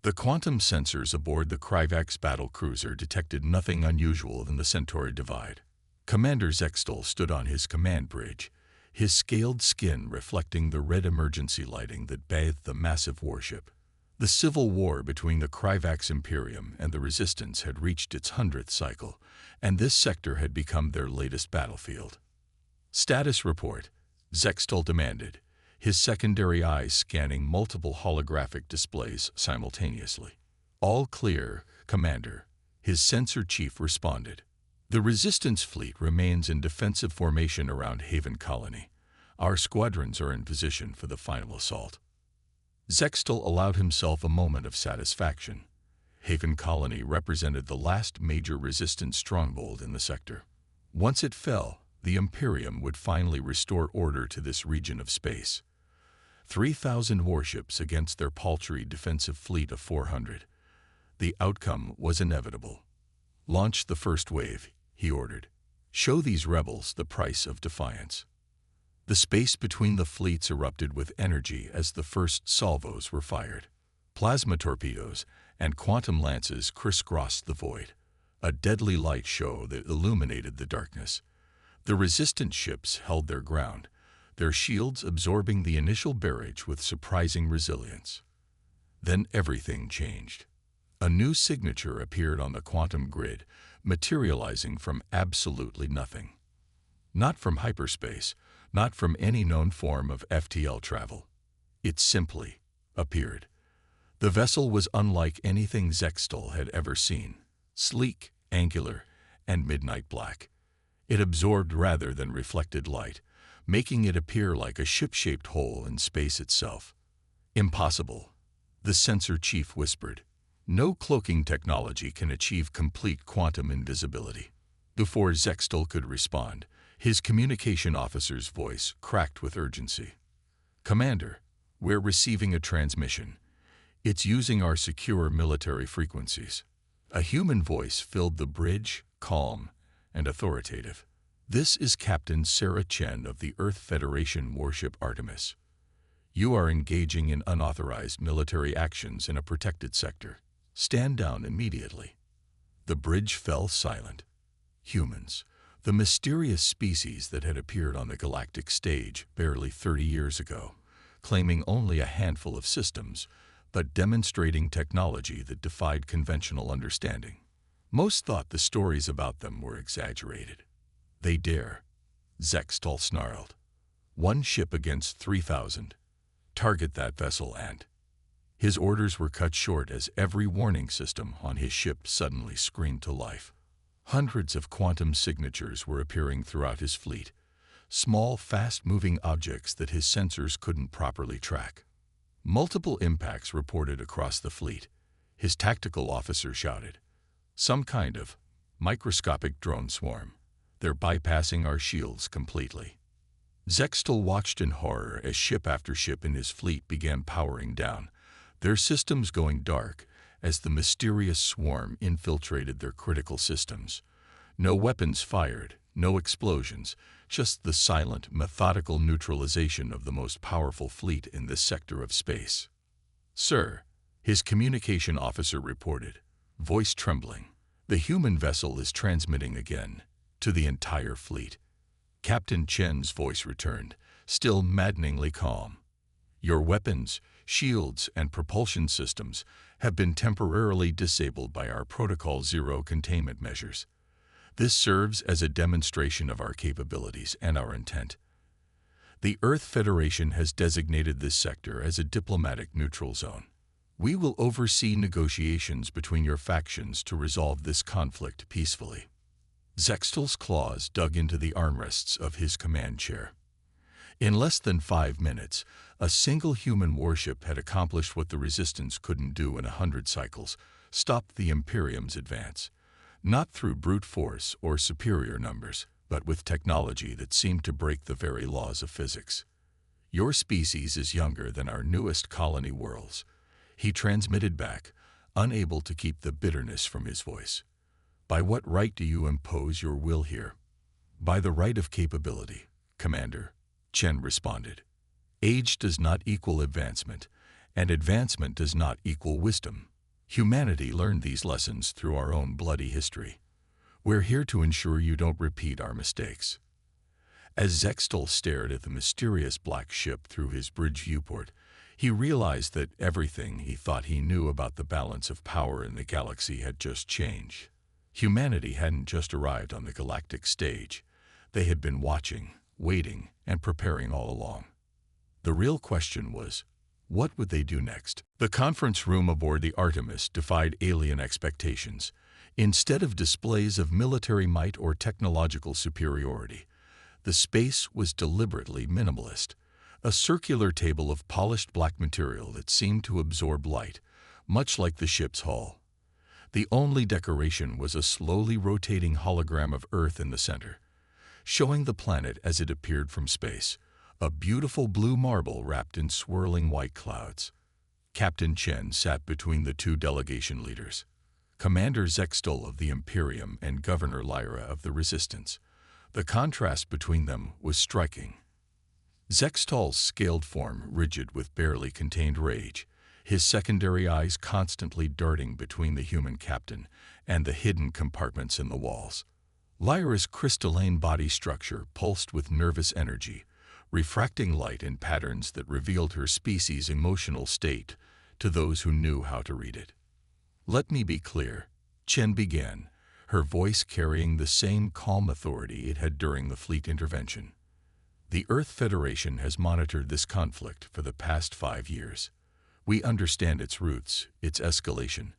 The quantum sensors aboard the Kryvax battle cruiser detected nothing unusual in the Centauri divide. Commander Zextal stood on his command bridge, his scaled skin reflecting the red emergency lighting that bathed the massive warship. The civil war between the Kryvax Imperium and the Resistance had reached its 100th cycle, and this sector had become their latest battlefield. "Status report," Zextal demanded, his secondary eyes scanning multiple holographic displays simultaneously. "All clear, Commander," his sensor chief responded. "The Resistance fleet remains in defensive formation around Haven Colony. Our squadrons are in position for the final assault." Zextal allowed himself a moment of satisfaction. Haven Colony represented the last major Resistance stronghold in the sector. Once it fell, the Imperium would finally restore order to this region of space. 3,000 warships against their paltry defensive fleet of 400. The outcome was inevitable. "Launch the first wave," he ordered. "Show these rebels the price of defiance." The space between the fleets erupted with energy as the first salvos were fired. Plasma torpedoes and quantum lances crisscrossed the void, a deadly light show that illuminated the darkness. The resistant ships held their ground, their shields absorbing the initial barrage with surprising resilience. Then everything changed. A new signature appeared on the quantum grid, materializing from absolutely nothing. Not from hyperspace, not from any known form of FTL travel. It simply appeared. The vessel was unlike anything Zextal had ever seen, sleek, angular, and midnight black. It absorbed rather than reflected light, making it appear like a ship-shaped hole in space itself. "Impossible," the sensor chief whispered. "No cloaking technology can achieve complete quantum invisibility." Before Zextal could respond, his communication officer's voice cracked with urgency. "Commander, we're receiving a transmission. It's using our secure military frequencies." A human voice filled the bridge, calm and authoritative. "This is Captain Sarah Chen of the Earth Federation warship Artemis. You are engaging in unauthorized military actions in a protected sector. Stand down immediately." The bridge fell silent. Humans, the mysterious species that had appeared on the galactic stage barely 30 years ago, claiming only a handful of systems, but demonstrating technology that defied conventional understanding. Most thought the stories about them were exaggerated. "They dare," Zextal snarled. "One ship against 3,000. Target that vessel and—" His orders were cut short as every warning system on his ship suddenly screamed to life. Hundreds of quantum signatures were appearing throughout his fleet, small, fast-moving objects that his sensors couldn't properly track. Multiple impacts reported across the fleet. His tactical officer shouted, "Some kind of microscopic drone swarm. They're bypassing our shields completely." Zextal watched in horror as ship after ship in his fleet began powering down, their systems going dark as the mysterious swarm infiltrated their critical systems. No weapons fired, no explosions, just the silent, methodical neutralization of the most powerful fleet in this sector of space. "Sir," his communication officer reported, voice trembling, "the human vessel is transmitting again, to the entire fleet." Captain Chen's voice returned, still maddeningly calm. "Your weapons, shields, and propulsion systems have been temporarily disabled by our Protocol Zero containment measures. This serves as a demonstration of our capabilities and our intent. The Earth Federation has designated this sector as a diplomatic neutral zone. We will oversee negotiations between your factions to resolve this conflict peacefully." Zextal's claws dug into the armrests of his command chair. In less than 5 minutes, a single human warship had accomplished what the Resistance couldn't do in 100 cycles: stopped the Imperium's advance. Not through brute force or superior numbers, but with technology that seemed to break the very laws of physics. "Your species is younger than our newest colony worlds," he transmitted back, unable to keep the bitterness from his voice. "By what right do you impose your will here?" "By the right of capability, Commander," Chen responded. "Age does not equal advancement, and advancement does not equal wisdom. Humanity learned these lessons through our own bloody history. We're here to ensure you don't repeat our mistakes. As Zextal stared at the mysterious black ship through his bridge viewport, he realized that everything he thought he knew about the balance of power in the galaxy had just changed. Humanity hadn't just arrived on the galactic stage. They had been watching, waiting, and preparing all along. The real question was, what would they do next? The conference room aboard the Artemis defied alien expectations. Instead of displays of military might or technological superiority, the space was deliberately minimalist. A circular table of polished black material that seemed to absorb light, much like the ship's hull. The only decoration was a slowly rotating hologram of Earth in the center, showing the planet as it appeared from space, a beautiful blue marble wrapped in swirling white clouds. Captain Chen sat between the two delegation leaders, Commander Zextal of the Imperium and Governor Lyra of the Resistance. The contrast between them was striking. Zextal's scaled form rigid with barely contained rage, his secondary eyes constantly darting between the human captain and the hidden compartments in the walls. Lyra's crystalline body structure pulsed with nervous energy, refracting light in patterns that revealed her species' emotional state to those who knew how to read it. "Let me be clear," Chen began, her voice carrying the same calm authority it had during the fleet intervention. "The Earth Federation has monitored this conflict for the past 5 years. We understand its roots, its escalation,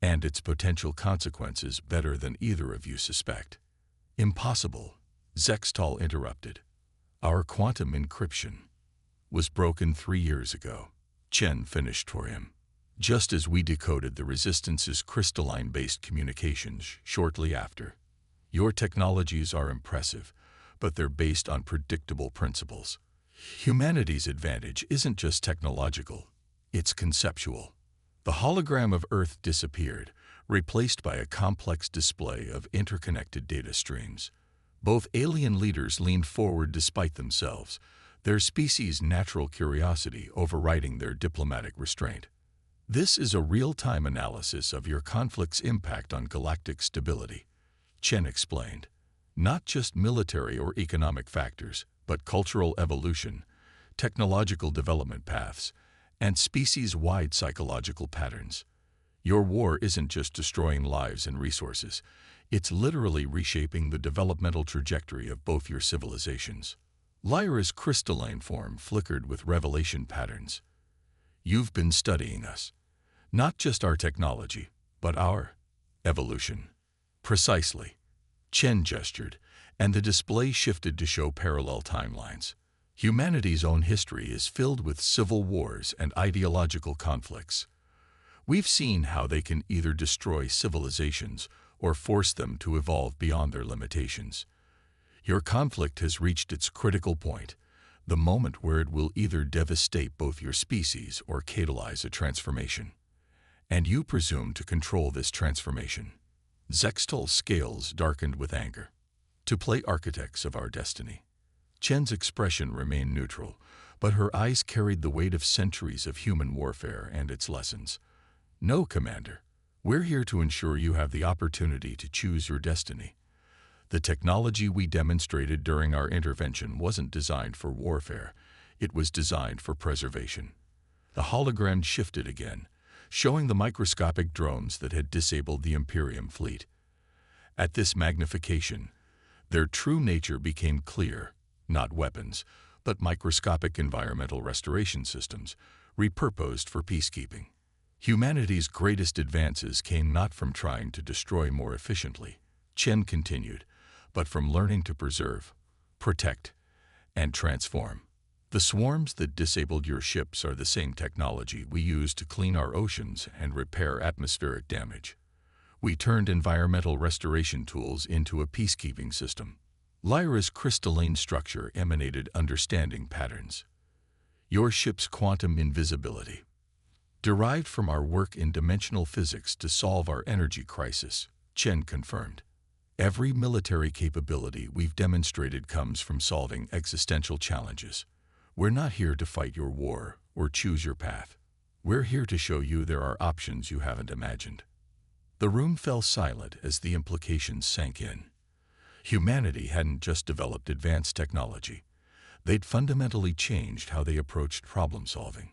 and its potential consequences better than either of you suspect." "Impossible," Zextal interrupted. "Our quantum encryption was broken 3 years ago," Chen finished for him. "Just as we decoded the Resistance's crystalline-based communications shortly after. Your technologies are impressive, but they're based on predictable principles. Humanity's advantage isn't just technological, it's conceptual." The hologram of Earth disappeared, replaced by a complex display of interconnected data streams. Both alien leaders leaned forward despite themselves, their species' natural curiosity overriding their diplomatic restraint. "This is a real-time analysis of your conflict's impact on galactic stability," Chen explained. "Not just military or economic factors, but cultural evolution, technological development paths, and species-wide psychological patterns. Your war isn't just destroying lives and resources, it's literally reshaping the developmental trajectory of both your civilizations." Lyra's crystalline form flickered with revelation patterns. "You've been studying us. Not just our technology, but our evolution." "Precisely." Chen gestured, and the display shifted to show parallel timelines. Humanity's own history is filled with civil wars and ideological conflicts. We've seen how they can either destroy civilizations or force them to evolve beyond their limitations. Your conflict has reached its critical point, the moment where it will either devastate both your species or catalyze a transformation. And you presume to control this transformation. Zextal's scales darkened with anger. "To play architects of our destiny." Chen's expression remained neutral, but her eyes carried the weight of centuries of human warfare and its lessons. "No, Commander. We're here to ensure you have the opportunity to choose your destiny. The technology we demonstrated during our intervention wasn't designed for warfare. It was designed for preservation." The hologram shifted again, showing the microscopic drones that had disabled the Imperium fleet. At this magnification, their true nature became clear: not weapons, but microscopic environmental restoration systems, repurposed for peacekeeping. Humanity's greatest advances came not from trying to destroy more efficiently, Chen continued, but from learning to preserve, protect, and transform. "The swarms that disabled your ships are the same technology we use to clean our oceans and repair atmospheric damage. We turned environmental restoration tools into a peacekeeping system." Lyra's crystalline structure emanated understanding patterns. "Your ship's quantum invisibility, derived from our work in dimensional physics to solve our energy crisis," Chen confirmed. "Every military capability we've demonstrated comes from solving existential challenges. We're not here to fight your war or choose your path. We're here to show you there are options you haven't imagined. The room fell silent as the implications sank in. Humanity hadn't just developed advanced technology. They'd fundamentally changed how they approached problem-solving.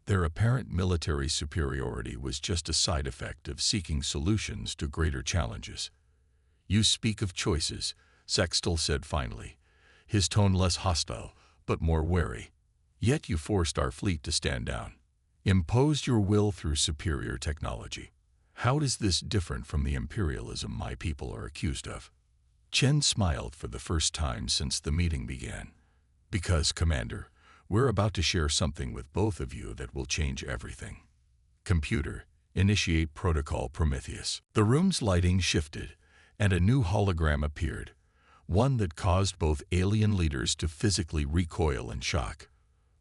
Their apparent military superiority was just a side effect of seeking solutions to greater challenges. "You speak of choices," Sextel said finally, his tone less hostile, but more wary. "Yet you forced our fleet to stand down. Imposed your will through superior technology. How is this different from the imperialism my people are accused of?" Chen smiled for the first time since the meeting began. "Because, Commander, we're about to share something with both of you that will change everything. Computer, initiate Protocol Prometheus." The room's lighting shifted, and a new hologram appeared, one that caused both alien leaders to physically recoil in shock.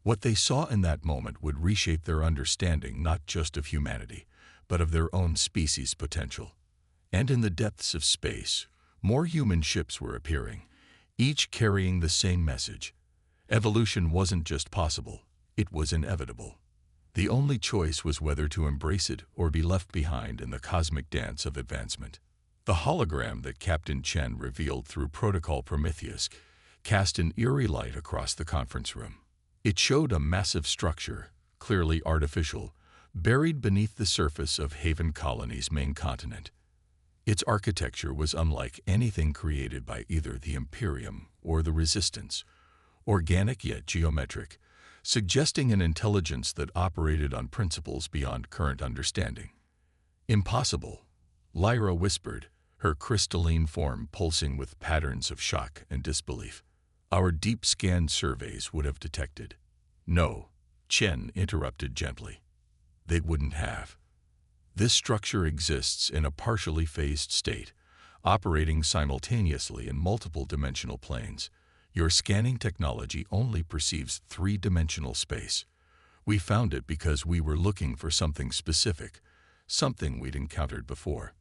What they saw in that moment would reshape their understanding not just of humanity, but of their own species' potential. And in the depths of space, more human ships were appearing, each carrying the same message. Evolution wasn't just possible, it was inevitable. The only choice was whether to embrace it or be left behind in the cosmic dance of advancement. The hologram that Captain Chen revealed through Protocol Prometheus cast an eerie light across the conference room. It showed a massive structure, clearly artificial, buried beneath the surface of Haven Colony's main continent. Its architecture was unlike anything created by either the Imperium or the Resistance, organic yet geometric, suggesting an intelligence that operated on principles beyond current understanding. "Impossible," Lyra whispered, her crystalline form pulsing with patterns of shock and disbelief. "Our deep scan surveys would have detected." "No," Chen interrupted gently. "They wouldn't have. This structure exists in a partially phased state, operating simultaneously in multiple dimensional planes. Your scanning technology only perceives three-dimensional space. We found it because we were looking for something specific, something we'd encountered before."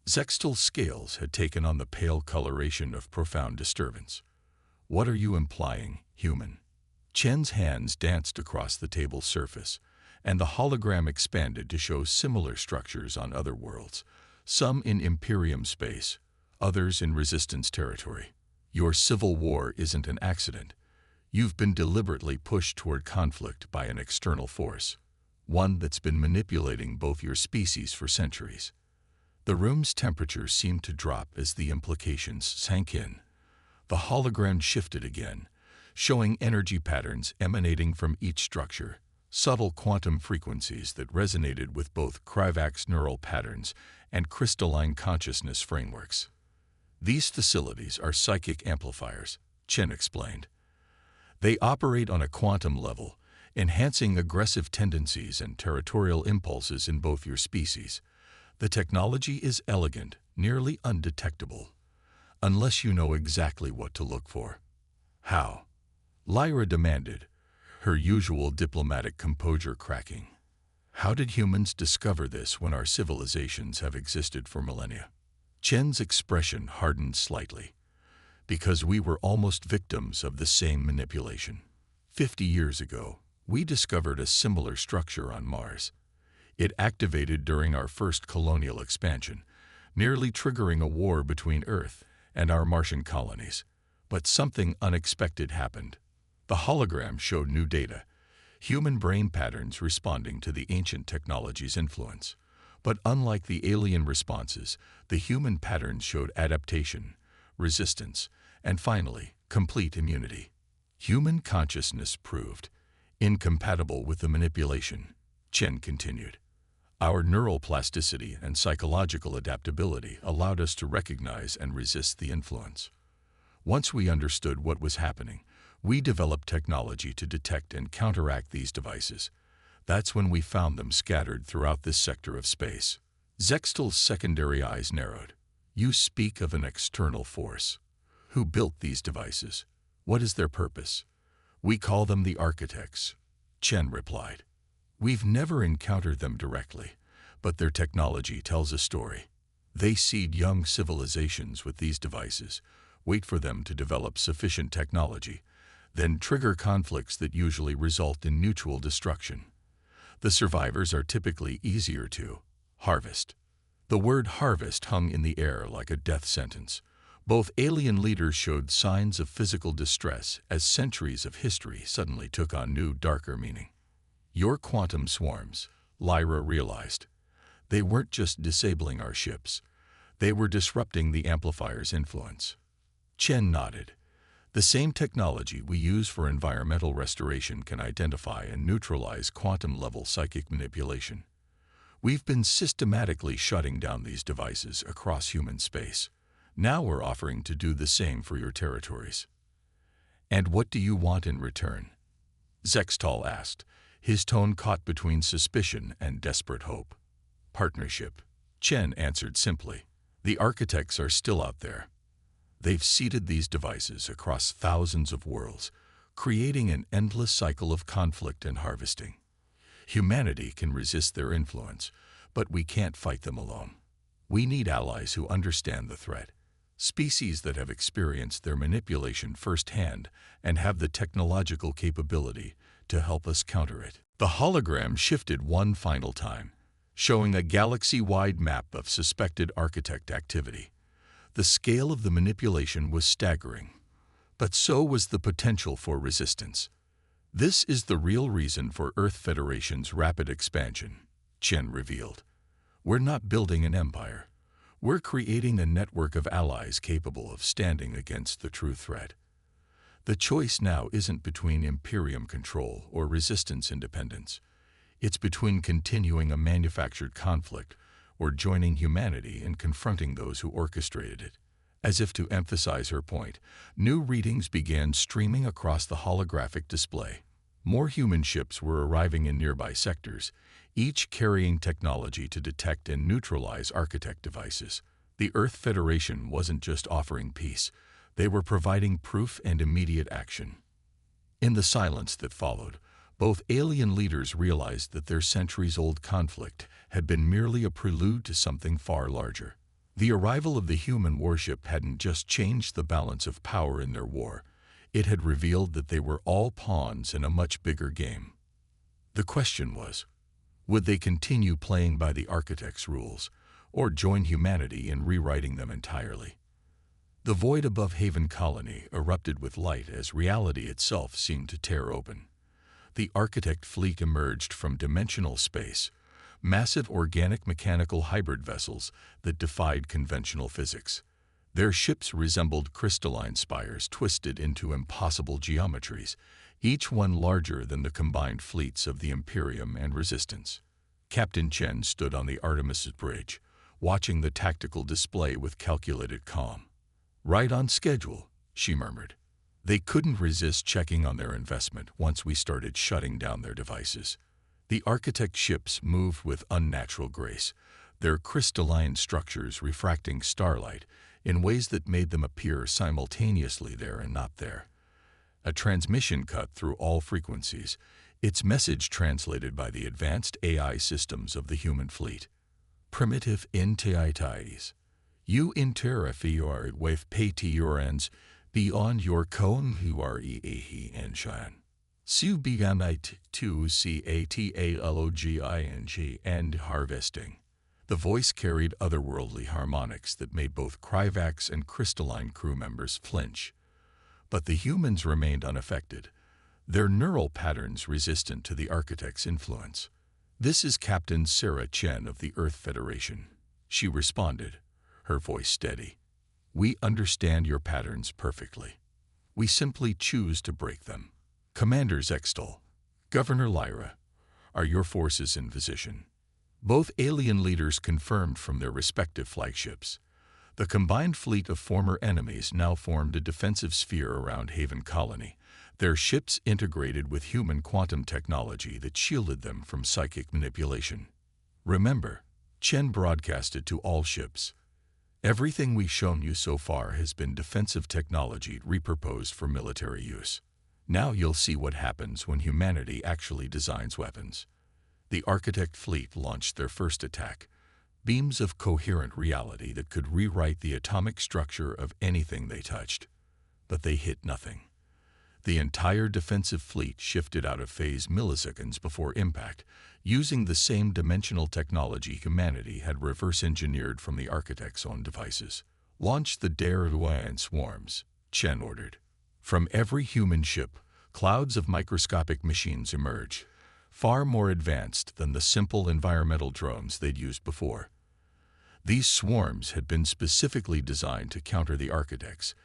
Sextel's scales had taken on the pale coloration of profound disturbance. "What are you implying, human?" Chen's hands danced across the table's surface, and the hologram expanded to show similar structures on other worlds, some in Imperium space, others in Resistance territory. "Your civil war isn't an accident. You've been deliberately pushed toward conflict by an external force, one that's been manipulating both your species for centuries." The room's temperature seemed to drop as the implications sank in. The hologram shifted again, showing energy patterns emanating from each structure, subtle quantum frequencies that resonated with both Krivak's neural patterns and crystalline consciousness frameworks. "These facilities are psychic amplifiers," Chen explained. "They operate on a quantum level, enhancing aggressive tendencies and territorial impulses in both your species. The technology is elegant, nearly undetectable, unless you know exactly what to look for." "How?" Lyra demanded, her usual diplomatic composure cracking. "How did humans discover this when our civilizations have existed for millennia?" Chen's expression hardened slightly. "Because we were almost victims of the same manipulation. 50 years ago, we discovered a similar structure on Mars. It activated during our first colonial expansion, nearly triggering a war between Earth and our Martian colonies. But something unexpected happened. The hologram showed new data, human brain patterns responding to the ancient technology's influence. But unlike the alien responses, the human patterns showed adaptation, resistance, and finally, complete immunity. Human consciousness proved incompatible with the manipulation," Chen continued. "Our neural plasticity and psychological adaptability allowed us to recognize and resist the influence. Once we understood what was happening, we developed technology to detect and counteract these devices. That's when we found them scattered throughout this sector of space." Sextel's secondary eyes narrowed. "You speak of an external force. Who built these devices? What is their purpose?" "We call them the architects," Chen replied. "We've never encountered them directly, but their technology tells a story. They seed young civilizations with these devices, wait for them to develop sufficient technology, then trigger conflicts that usually result in mutual destruction. The survivors are typically easier to harvest. The word harvest hung in the air like a death sentence. Both alien leaders showed signs of physical distress as centuries of history suddenly took on new, darker meaning. Your quantum swarms, Lyra realized. They weren't just disabling our ships. They were disrupting the amplifier's influence. Chen nodded. The same technology we use for environmental restoration can identify and neutralize quantum-level psychic manipulation. We've been systematically shutting down these devices across human space. Now we're offering to do the same for your territories. And what do you want in return? Zextal asked, his tone caught between suspicion and desperate hope. Partnership. Chen answered simply. The architects are still out there. They've seeded these devices across thousands of worlds, creating an endless cycle of conflict and harvesting. Humanity can resist their influence, but we can't fight them alone. We need allies who understand the threat, species that have experienced their manipulation firsthand and have the technological capability to help us counter it. The hologram shifted one final time, showing a galaxy-wide map of suspected architect activity. The scale of the manipulation was staggering, but so was the potential for resistance. This is the real reason for Earth Federation's rapid expansion, Chen revealed. We're not building an empire. We're creating a network of allies capable of standing against the true threat. The choice now isn't between Imperium control or resistance independence. It's between continuing a manufactured conflict or joining humanity in confronting those who orchestrated it. As if to emphasize her point, new readings began streaming across the holographic display. More human ships were arriving in nearby sectors, each carrying technology to detect and neutralize architect devices. The Earth Federation wasn't just offering peace, they were providing proof and immediate action. In the silence that followed, both alien leaders realized that their centuries-old conflict had been merely a prelude to something far larger. The arrival of the human warship hadn't just changed the balance of power in their war, it had revealed that they were all pawns in a much bigger game. The question was, would they continue playing by the architect's rules, or join humanity in rewriting them entirely? The void above Haven Colony erupted with light as reality itself seemed to tear open. The architect fleet emerged from dimensional space, massive organic mechanical hybrid vessels that defied conventional physics. Their ships resembled crystalline spires twisted into impossible geometries, each one larger than the combined fleets of the Imperium and Resistance. Captain Chen stood on the Artemis's bridge, watching the tactical display with calculated calm. "Right on schedule," she murmured. They couldn't resist checking on their investment once we started shutting down their devices. The architect ships moved with unnatural grace, their crystalline structures refracting starlight in ways that made them appear simultaneously there and not there. A transmission cut through all frequencies, its message translated by the advanced AI systems of the human fleet. Primitive intiities. You interfere with patiurans beyond your cone who are and Su beganite to cataloging and harvesting. The voice carried otherworldly harmonics that made both Kryvax and crystalline crew members flinch. But the humans remained unaffected, their neural patterns resistant to the architect's influence. "This is Captain Sarah Chen of the Earth Federation," she responded, her voice steady. "We understand your patterns perfectly. We simply choose to break them. Commander Zextal, Governor Lyra, are your forces in position?" Both alien leaders confirmed from their respective flagships. The combined fleet of former enemies now formed a defensive sphere around Haven Colony, their ships integrated with human quantum technology that shielded them from psychic manipulation. "Remember," Chen broadcasted to all ships, "everything we've shown you so far has been defensive technology repurposed for military use. Now you'll see what happens when humanity actually designs weapons." The architect fleet launched their first attack, beams of coherent reality that could rewrite the atomic structure of anything they touched. But they hit nothing. The entire defensive fleet shifted out of phase milliseconds before impact, using the same dimensional technology humanity had reverse-engineered from the architect's own devices. "Launch the Darwin swarms," Chen ordered. From every human ship, clouds of microscopic machines emerge, far more advanced than the simple environmental drones they'd used before. These swarms had been specifically designed to counter the architects,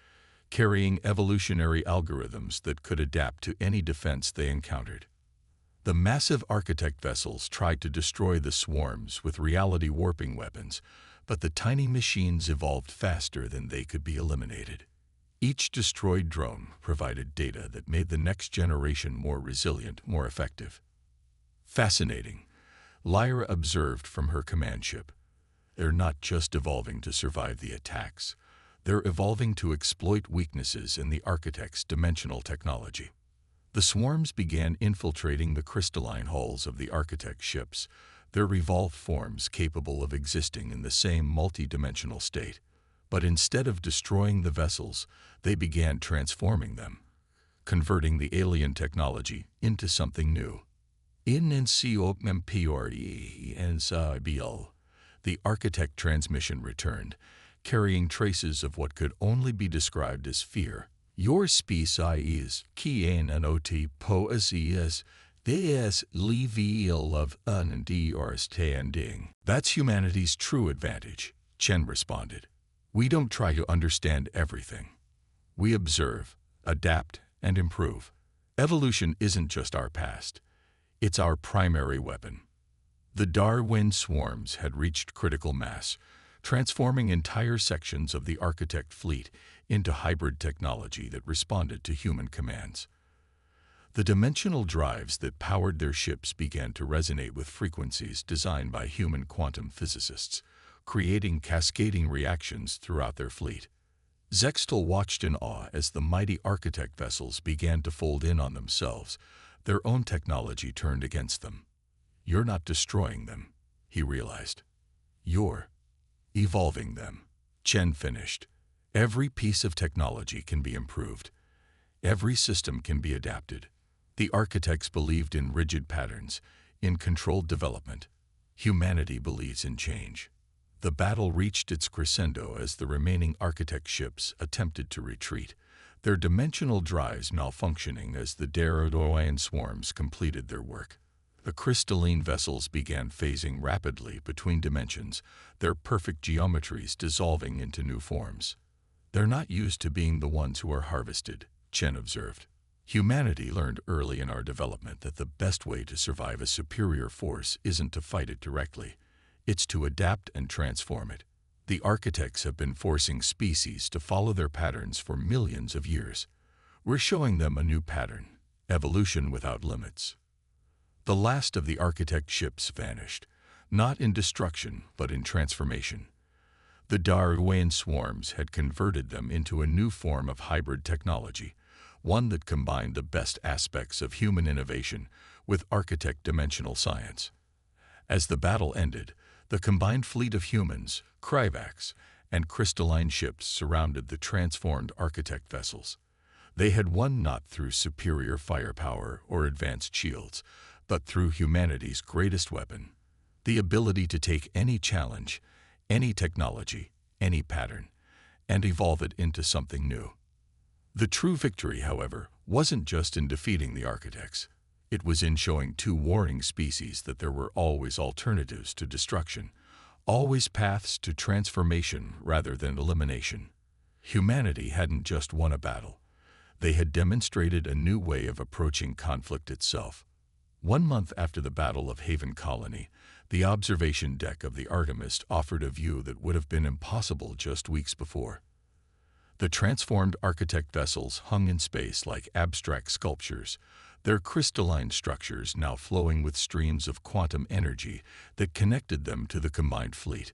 carrying evolutionary algorithms that could adapt to any defense they encountered. The massive architect vessels tried to destroy the swarms with reality warping weapons, but the tiny machines evolved faster than they could be eliminated. Each destroyed drone provided data that made the next generation more resilient, more effective. "Fascinating," Lyra observed from her command ship. "They're not just evolving to survive the attacks. They're evolving to exploit weaknesses in the architect's dimensional technology." The swarms began infiltrating the crystalline hulls of the architect's ships, their revolved forms capable of existing in the same multi-dimensional state. But instead of destroying the vessels, they began transforming them, converting the alien technology into something new. The architect transmission returned, carrying traces of what could only be described as fear. "Your species is poesies des level of understanding." "That's humanity's true advantage," Chen responded. "We don't try to understand everything. We observe, adapt, and improve. Evolution isn't just our past. It's our primary weapon." The Darwin swarms had reached critical mass, transforming entire sections of the architect fleet into hybrid technology that responded to human commands. The dimensional drives that powered their ships began to resonate with frequencies designed by human quantum physicists, creating cascading reactions throughout their fleet. Zextal watched in awe as the mighty architect vessels began to fold in on themselves, their own technology turned against them. "You're not destroying them," he realized. "You're evolving them." Chen finished. "Every piece of technology can be improved. Every system can be adapted." The architects believed in rigid patterns, in controlled development. Humanity believes in change. The battle reached its crescendo as the remaining architect ships attempted to retreat, their dimensional drives malfunctioning as the Darwin swarms completed their work. The crystalline vessels began phasing rapidly between dimensions, their perfect geometries dissolving into new forms. "They're not used to being the ones who are harvested," Chen observed. "Humanity learned early in our development that the best way to survive a superior force isn't to fight it directly. It's to adapt and transform it. The architects have been forcing species to follow their patterns for millions of years. We're showing them a new pattern, evolution without limits." The last of the architect ships vanished, not in destruction but in transformation. The Darwin swarms had converted them into a new form of hybrid technology, one that combined the best aspects of human innovation with architect dimensional science. As the battle ended, the combined fleet of humans, Kryvax, and crystalline ships surrounded the transformed architect vessels. They had won not through superior firepower or advanced shields, but through humanity's greatest weapon, the ability to take any challenge, any technology, any pattern, and evolve it into something new. The true victory, however, wasn't just in defeating the architects. It was in showing two warring species that there were always alternatives to destruction, always paths to transformation rather than elimination. Humanity hadn't just won a battle. They had demonstrated a new way of approaching conflict itself. 1 month after the Battle of Haven Colony, the observation deck of the Artemis offered a view that would have been impossible just weeks before. The transformed architect vessels hung in space like abstract sculptures, their crystalline structures now flowing with streams of quantum energy that connected them to the combined fleet.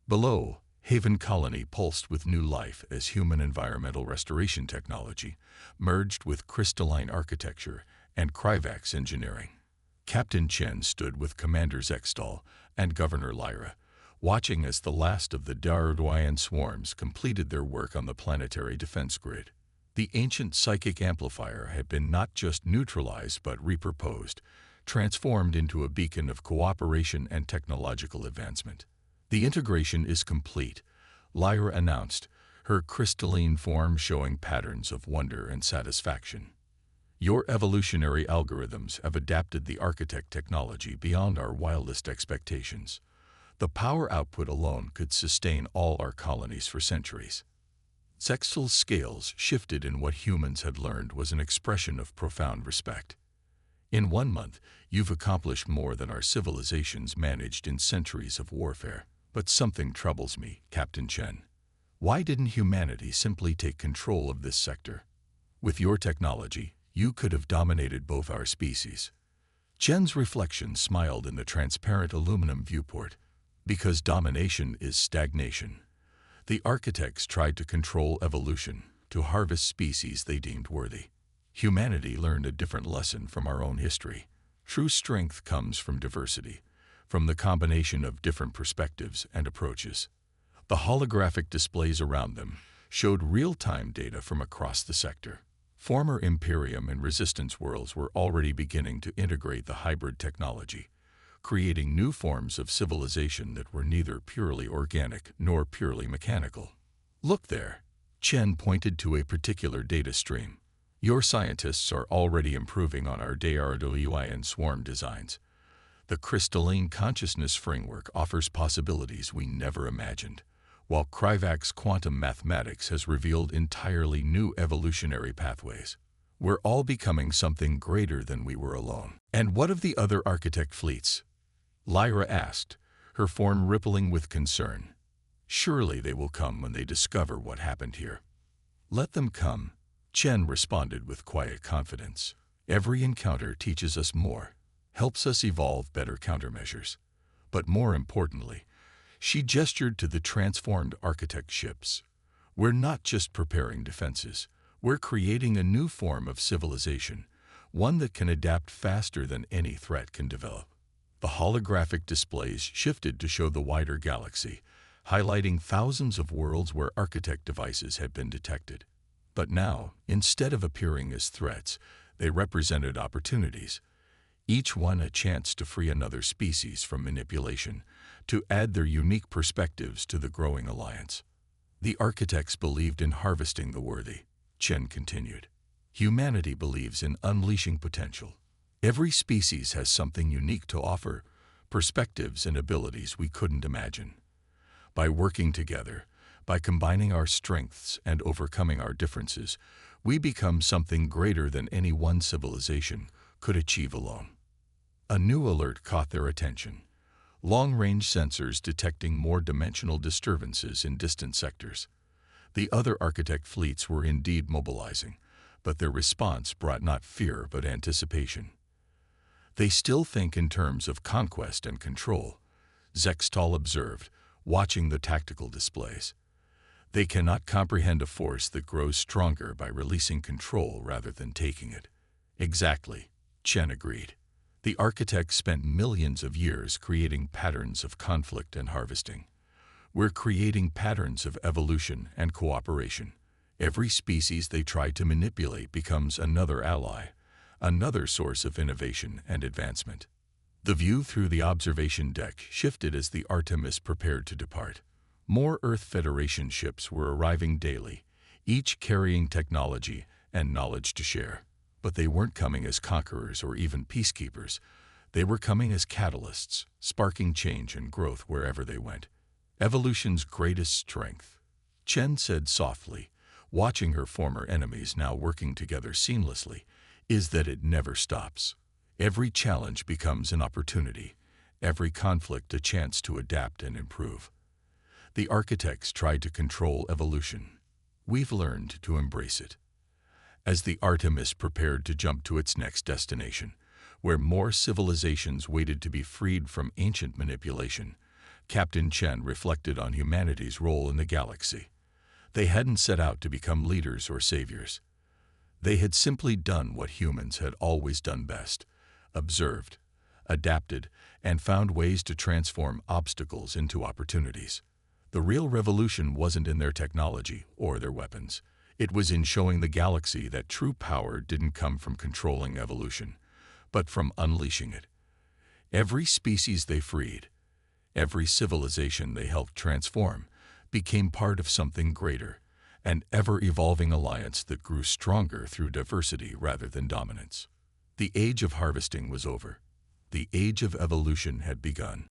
Below, Haven Colony pulsed with new life as human environmental restoration technology merged with crystalline architecture and Kryvax engineering. Captain Chen stood with Commander Zextal and Governor Lyra, watching as the last of the Darwin swarms completed their work on the planetary defense grid. The ancient psychic amplifier had been not just neutralized but repurposed, transformed into a beacon of cooperation and technological advancement. The integration is complete, Lyra announced, her crystalline form showing patterns of wonder and satisfaction. Your evolutionary algorithms have adapted the architect technology beyond our wildest expectations. The power output alone could sustain all our colonies for centuries. Sextal's scales shifted in what humans had learned was an expression of profound respect. In 1 month, you've accomplished more than our civilizations managed in centuries of warfare. But something troubles me, Captain Chen. Why didn't humanity simply take control of this sector? With your technology, you could have dominated both our species. Chen's reflection smiled in the transparent aluminum viewport. Because domination is stagnation. The architects tried to control evolution, to harvest species they deemed worthy. Humanity learned a different lesson from our own history. True strength comes from diversity, from the combination of different perspectives and approaches. The holographic displays around them showed real-time data from across the sector. Former Imperium and Resistance worlds were already beginning to integrate the hybrid technology, creating new forms of civilization that were neither purely organic nor purely mechanical. Look there. Chen pointed to a particular data stream. Your scientists are already improving on our DRWI and swarm designs. The crystalline consciousness framework offers possibilities we never imagined, while Kryvak's quantum mathematics has revealed entirely new evolutionary pathways. We're all becoming something greater than we were alone. And what of the other architect fleets? Lyra asked, her form rippling with concern. Surely they will come when they discover what happened here. Let them come, Chen responded with quiet confidence. Every encounter teaches us more, helps us evolve better countermeasures. But more importantly, she gestured to the transformed architect ships. We're not just preparing defenses, we're creating a new form of civilization, one that can adapt faster than any threat can develop. The holographic displays shifted to show the wider galaxy, highlighting thousands of worlds where architect devices had been detected. But now, instead of appearing as threats, they represented opportunities, each one a chance to free another species from manipulation, to add their unique perspectives to the growing alliance. The architects believed in harvesting the worthy, Chen continued. Humanity believes in unleashing potential. Every species has something unique to offer, perspectives and abilities we couldn't imagine. By working together, by combining our strengths and overcoming our differences, we become something greater than any one civilization could achieve alone. A new alert caught their attention. Long-range sensors detecting more dimensional disturbances in distant sectors. The other architect fleets were indeed mobilizing, but their response brought not fear but anticipation. They still think in terms of conquest and control, Zextal observed, watching the tactical displays. They cannot comprehend a force that grows stronger by releasing control rather than taking it. Exactly, Chen agreed. The architects spent millions of years creating patterns of conflict and harvesting. We're creating patterns of evolution and cooperation. Every species they try to manipulate becomes another ally, another source of innovation and advancement. The view through the observation deck shifted as the Artemis prepared to depart. More Earth Federation ships were arriving daily, each carrying technology and knowledge to share. But they weren't coming as conquerors or even peacekeepers. They were coming as catalysts, sparking change and growth wherever they went. Evolution's greatest strength, Chen said softly, watching her former enemies now working together seamlessly, is that it never stops. Every challenge becomes an opportunity, every conflict a chance to adapt and improve. The architects tried to control evolution. We've learned to embrace it. As the Artemis prepared to jump to its next destination, where more civilizations waited to be freed from ancient manipulation, Captain Chen reflected on humanity's role in the galaxy. They hadn't set out to become leaders or saviors. They had simply done what humans had always done best: observed, adapted, and found ways to transform obstacles into opportunities. The real revolution wasn't in their technology or their weapons. It was in showing the galaxy that true power didn't come from controlling evolution, but from unleashing it. Every species they freed, every civilization they helped transform, became part of something greater, an ever-evolving alliance that grew stronger through diversity rather than dominance. The age of harvesting was over. The age of evolution had begun.